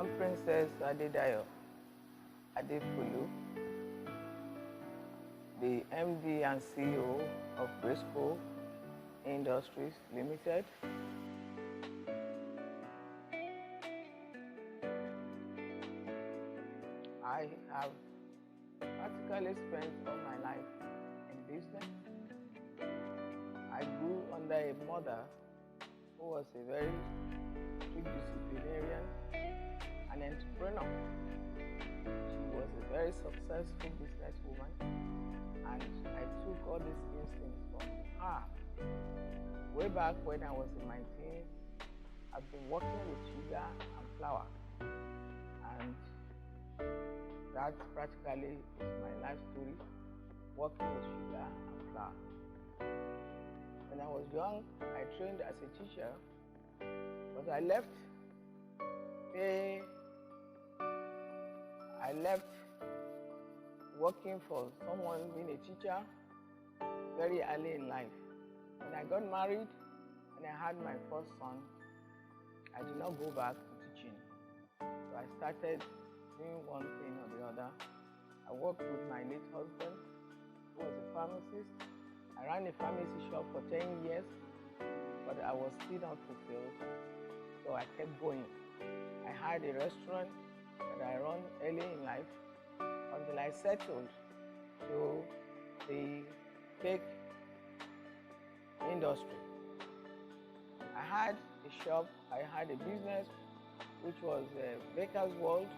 I'm Princess Adedayo Adefulu, the MD and CEO of Briscoe Industries Limited. I have practically spent all my life in business. I grew under a mother who was a very strict disciplinarian, an entrepreneur. She was a very successful businesswoman, and I took all these instincts from her. Way back when I was in my teens, I've been working with sugar and flour, and that practically is my life story, working with sugar and flour. When I was young, I trained as a teacher, but I left working for someone being a teacher very early in life. When I got married and I had my first son, I did not go back to teaching. So I started doing one thing or the other. I worked with my late husband, who was a pharmacist. I ran a pharmacy shop for 10 years, but I was still not fulfilled, so I kept going. I had a restaurant that I run early in life until I settled to the cake industry. I had a shop, I had a business which was a baker's world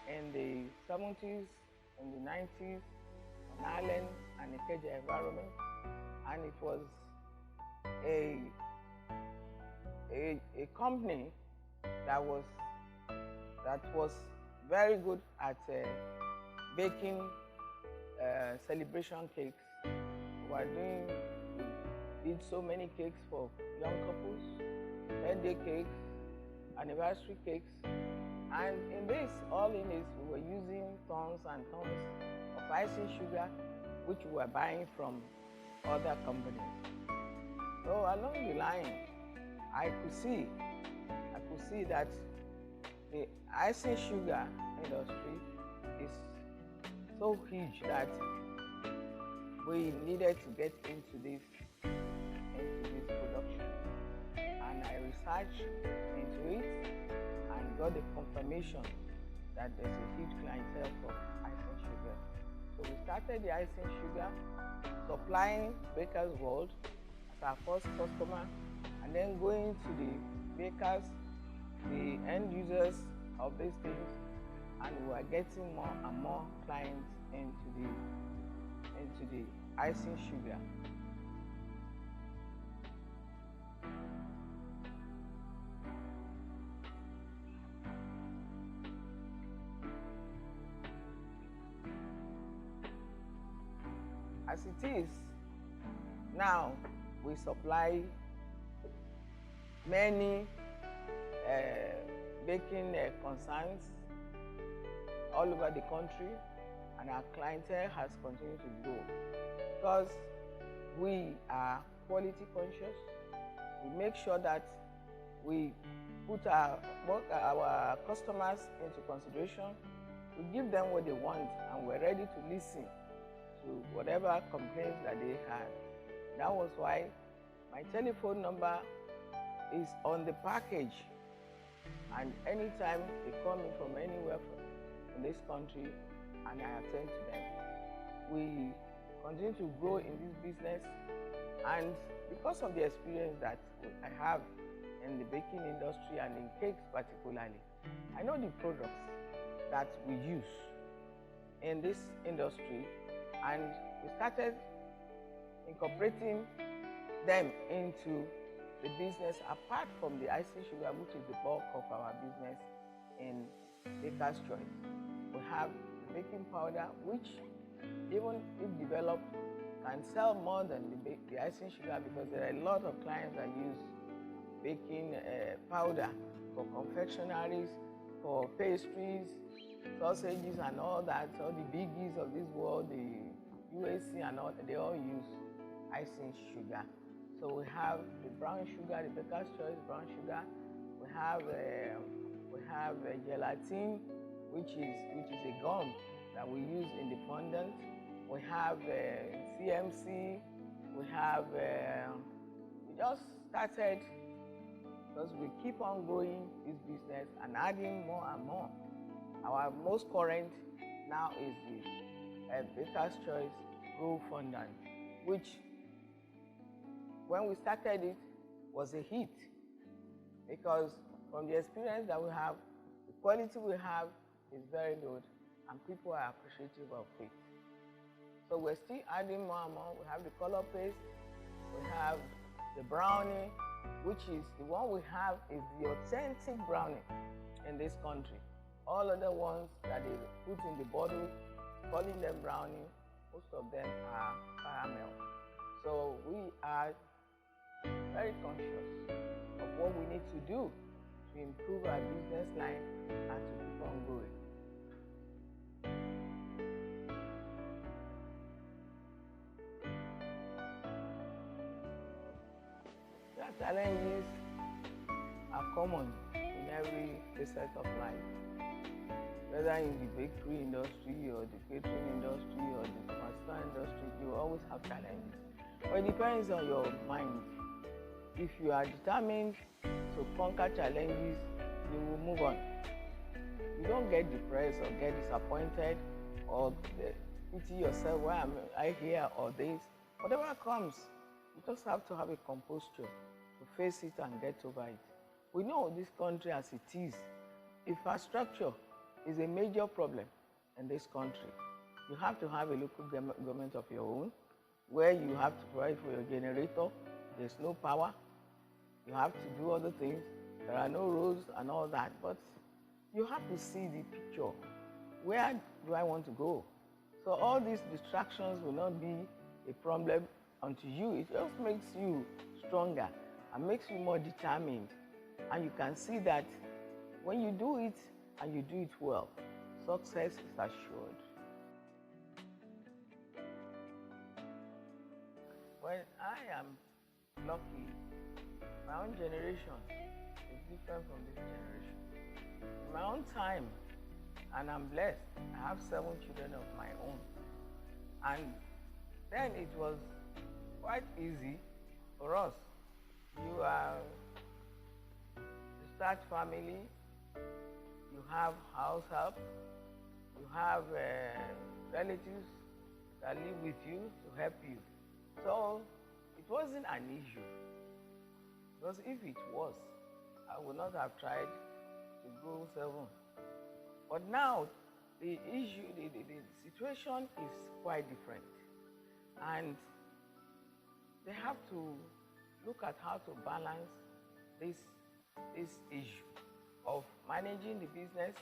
in the 70s, in the 90s, in Ireland and Ikeja environment, and it was a company that was very good at baking celebration cakes. We did so many cakes for young couples, birthday cakes, anniversary cakes, and all in this, we were using tons and tons of icing sugar, which we were buying from other companies. So along the line, I could see that the icing sugar industry is so huge that we needed to get into this production. And I researched into it and got the confirmation that there's a huge clientele for icing sugar. So we started the icing sugar, supplying Baker's World as our first customer, and then going to the bakers, the end users of these things, and we were getting more and more clients into the icing sugar. As it is now, we supply many baking concerns all over the country, and our clientele has continued to grow because we are quality conscious. We make sure that we put our customers into consideration. We give them what they want, and we're ready to listen to whatever complaints that they had. That was why my telephone number is on the package, and anytime they call me from anywhere in this country, and I attend to them. We continue to grow in this business, and because of the experience that I have in the baking industry and in cakes particularly, I know the products that we use in this industry, and we started incorporating them into the business apart from the icing sugar, which is the bulk of our business in Baker's Choice. We have baking powder, which even if developed can sell more than the icing sugar, because there are a lot of clients that use baking powder for confectionaries, for pastries, sausages and all that. All the biggies of this world, the UAC and all, they all use icing sugar. So we have the brown sugar, the Baker's Choice brown sugar. We We have gelatin, which is a gum that we use in the fondant. We have CMC. We have we just started because we keep on growing this business and adding more and more. Our most current now is the Baker's Choice Roll Fondant, which when we started it was a hit, because from the experience that we have, the quality we have is very good and people are appreciative of it. So we're still adding more and more. We have the color paste, we have the brownie, which is the one we have is the authentic brownie in this country. All other ones that they put in the bottle, calling them brownie, most of them are caramel. So we are very conscious of what we need to do to improve our business line and to keep on growing. The challenges are common in every facet of life, whether in the bakery industry or the catering industry or the pharmaceutical industry. You always have challenges. But it depends on your mind. If you are determined to conquer challenges, you will move on. You don't get depressed or get disappointed or pity yourself, why am I here or this. Whatever comes, you just have to have a composure to face it and get over it. We know this country as it is. Infrastructure is a major problem in this country. You have to have a local government of your own, where you have to provide for your generator. There's no power. You have to do other things. There are no roads and all that. But you have to see the picture. Where do I want to go? So all these distractions will not be a problem unto you. It just makes you stronger and makes you more determined. And you can see that when you do it and you do it well, success is assured. When I am lucky, my own generation is different from this generation. In my own time, and I'm blessed, I have 7 children of my own. And then it was quite easy for us. You start family, you have house help, you have relatives that live with you to help you. So it wasn't an issue, because if it was, I would not have tried to go 7. But now the issue, the situation is quite different, and they have to look at how to balance this issue of managing the business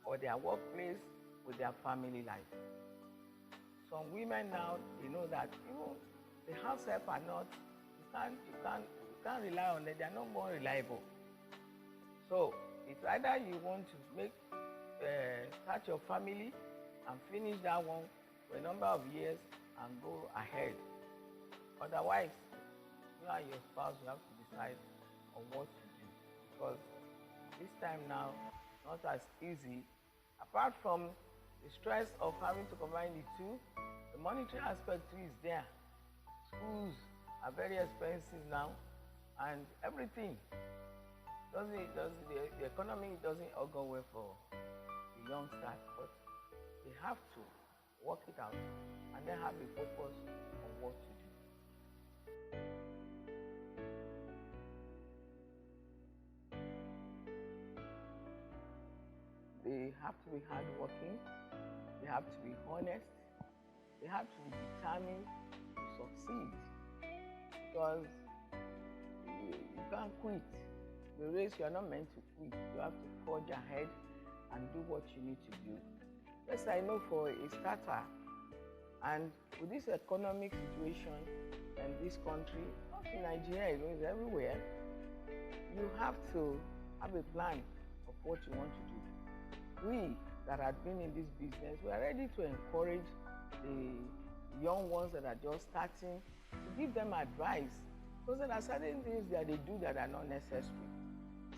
or their workplace with their family life. Some women now, they know that even the house help are not, you can't rely on them, they are not more reliable. So it's either you want to start your family and finish that one for a number of years and go ahead. Otherwise, you and your spouse will have to decide on what to do, because this time now, not as easy. Apart from the stress of having to combine the two, the monetary aspect too is there. Schools are very expensive now, and everything the economy doesn't all go well for the youngsters, but they have to work it out and then have a focus on what to do. They have to be hardworking, they have to be honest, they have to be determined to succeed, because you can't quit. The race, you are not meant to quit. You have to forge ahead and do what you need to do. Yes, I know for a starter, and with this economic situation in this country, not in Nigeria, it's everywhere, you have to have a plan of what you want to do. We that have been in this business, we are ready to encourage the young ones that are just starting, to give them advice, because there are certain things that they do that are not necessary.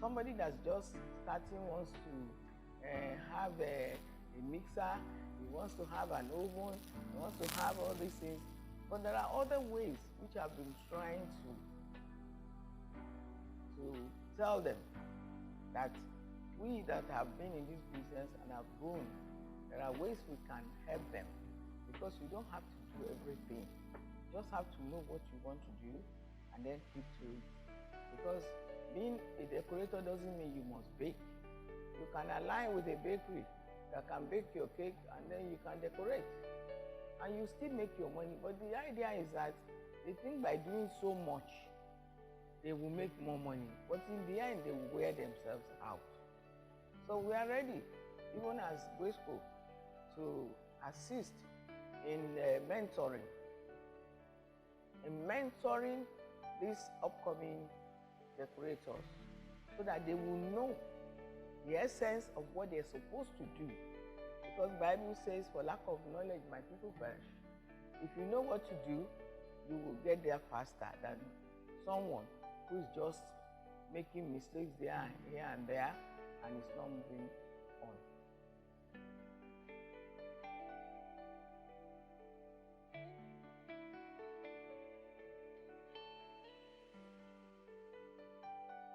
Somebody that's just starting wants to have a mixer, he wants to have an oven, he wants to have all these things. But there are other ways which I've been trying to tell them that we that have been in this business and have grown, there are ways we can help them, because you don't have to do everything. You just have to know what you want to do and then keep to it. Because being a decorator doesn't mean you must bake. You can align with a bakery that can bake your cake and then you can decorate. And you still make your money. But the idea is that they think by doing so much, they will make more money. But in the end, they will wear themselves out. So we are ready, even as Graceful, to assist in mentoring these upcoming decorators, so that they will know the essence of what they're supposed to do. Because the Bible says, for lack of knowledge, my people perish. If you know what to do, you will get there faster than someone who's just making mistakes here and there and is not moving on.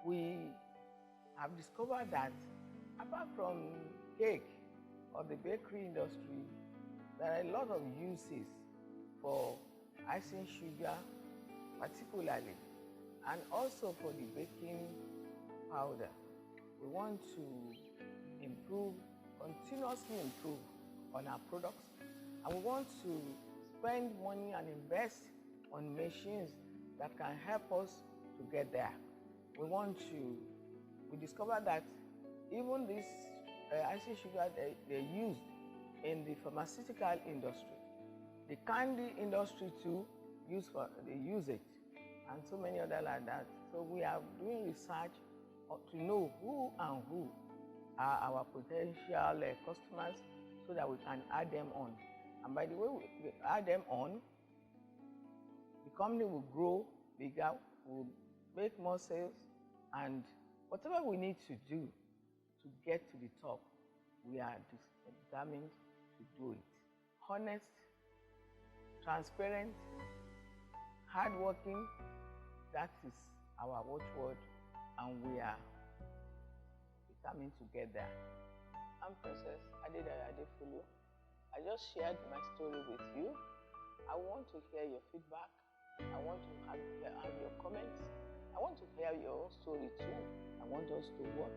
We have discovered that apart from cake or the bakery industry, there are a lot of uses for icing sugar particularly, and also for the baking powder. We want to continuously improve on our products, and we want to spend money and invest on machines that can help us to get there. We discovered that even this icing sugar they're used in the pharmaceutical industry, the candy industry too, they use it, and so many other like that. So we are doing research to know who are our potential customers, so that we can add them on. And by the way we add them on, the company will grow bigger, will make more sales, and whatever we need to do to get to the top, we are determined to do it. Honest, transparent, hardworking, that is our watchword, and we are determined to get there. I'm Princess Adedayo Adefulu. I just shared my story with you. I want to hear your feedback. I want to have your comments. I want to hear your story too. I want us to work